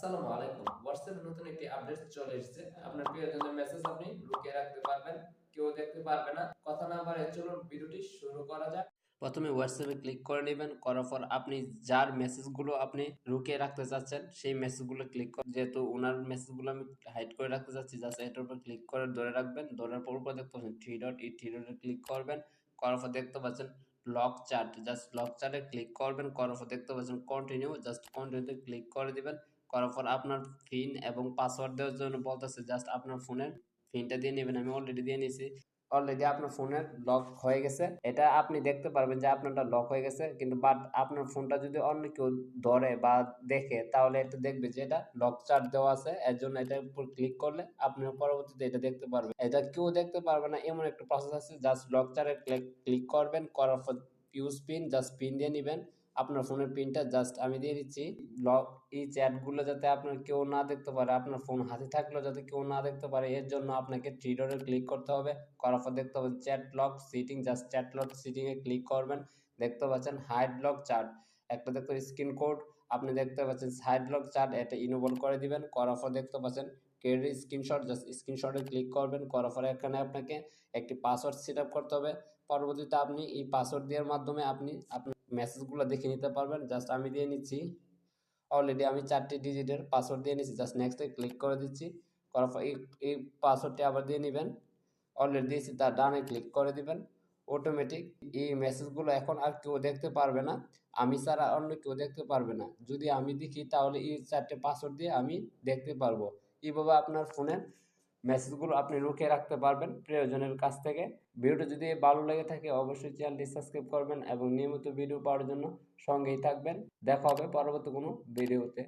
আসসালামু আলাইকুম। WhatsApp এ নতুন একটি আপডেট চলে এসেছে। আপনার প্রিয়জনের মেসেজ আপনি লুকিয়ে রাখতে পারবেন। কেউ দেখতে পারবে না। কথা না বাড়িয়ে চলুন ভিডিওটি শুরু করা যাক। প্রথমে WhatsApp এ ক্লিক করে নিবেন। করার পর আপনি যার মেসেজগুলো আপনি লুকিয়ে রাখতে চাচ্ছেন সেই মেসেজগুলো ক্লিক করে যেহেতু উনার মেসেজগুলো আমি হাইড করে রাখতে চাচ্ছি জাস্ট এটার উপর ক্লিক করে ধরে রাখবেন। ধরার পর উপরে দেখতে পাচ্ছেন থ্রি ডট এই থ্রি ডটে ক্লিক করবেন। করার পর দেখতে পাচ্ছেন লক চ্যাট জাস্ট লক চ্যাটে ক্লিক করবেন। করার পর দেখতে পাচ্ছেন কন্টিনিউ জাস্ট কন্টিনিউতে ক্লিক করে দিবেন। করার পর আপনার পিন এবং পাসওয়ার্ড দেওয়ার জন্য বলতেছে জাস্ট আপনার ফোনের পিনটা দিয়ে নেবেন। আমি অলরেডি দিয়ে নিয়েছি। অলরেডি আপনার ফোনের লক হয়ে গেছে। এটা আপনি দেখতে পারবেন যে আপনারটা লক হয়ে গেছে, কিন্তু বাট আপনার ফোনটা যদি অন্য কেউ ধরে বা দেখে তাহলে এটা দেখবে যে এটা লক চার্ট দেওয়া আছে। এর জন্য এটার উপর ক্লিক করলে আপনি পরবর্তীতে এটা দেখতে পারবেন। এটা কেউ দেখতে পারবে না এমন একটা প্রসেস আছে। জাস্ট লক চার্টে ক্লিক করবেন। করার পর ইউজ পিন জাস্ট পিন দিয়ে নেবেন। আপনার ফোনের পিনটা জাস্ট আমি দিয়ে দিচ্ছি। লক এই চ্যাটগুলো যাতে আপনার কেউ না দেখতে পারে, আপনার ফোন হাতে থাকলেও যাতে কেউ না দেখতে পারে এর জন্য আপনাকে থ্রি ডটে ক্লিক করতে হবে। করার পর দেখতে পাবেন chat lock setting just chat lock setting এ ক্লিক করবেন। দেখতে পাচ্ছেন হাইড লক চার্ট একটা দেখতে স্ক্রিন কোড আপনি দেখতে পাচ্ছেন সাইড লক চার্ট এটা ইনেবল করে দিবেন। করার পর দেখতে পাচ্ছেন ক্রেডিট স্ক্রিনশট জাস্ট স্ক্রিনশটে ক্লিক করবেন। করার পরে এখানে আপনাকে একটি পাসওয়ার্ড সেট আপ করতে হবে। পরবর্তীতে আপনি এই পাসওয়ার্ড দেওয়ার মাধ্যমে আপনি আপনার মেসেজগুলো দেখে নিতে পারবেন। জাস্ট আমি দিয়ে নিচ্ছি। অলরেডি আমি 4টি ডিজিটের পাসওয়ার্ড দিয়ে নিচ্ছি। জাস্ট নেক্সটে ক্লিক করে দিচ্ছি। করার পর এই পাসওয়ার্ডটি আবার দিয়ে নিবেন। অলরেডি দিয়েছি তার ডানে ক্লিক করে দিবেন। অটোমেটিক এই মেসেজগুলো এখন আর কেউ দেখতে পারবে না। আমি ছাড়া অন্য কেউ দেখতে পারবে না। যদি আমি দেখি তাহলে এই 4টে পাসওয়ার্ড দিয়ে আমি দেখতে পারবো। এভাবে আপনার ফোনের মেসেজগুলো আপনি লুকিয়ে রাখতে পারবেন প্রিয়জনের কাছ থেকে। ভিডিওটি যদি ভালো লেগে থাকে অবশ্যই চ্যানেলটি সাবস্ক্রাইব করবেন এবং নিয়মিত ভিডিও পাওয়ার জন্য সঙ্গেই থাকবেন। দেখা হবে পরবর্তী কোনো ভিডিওতে।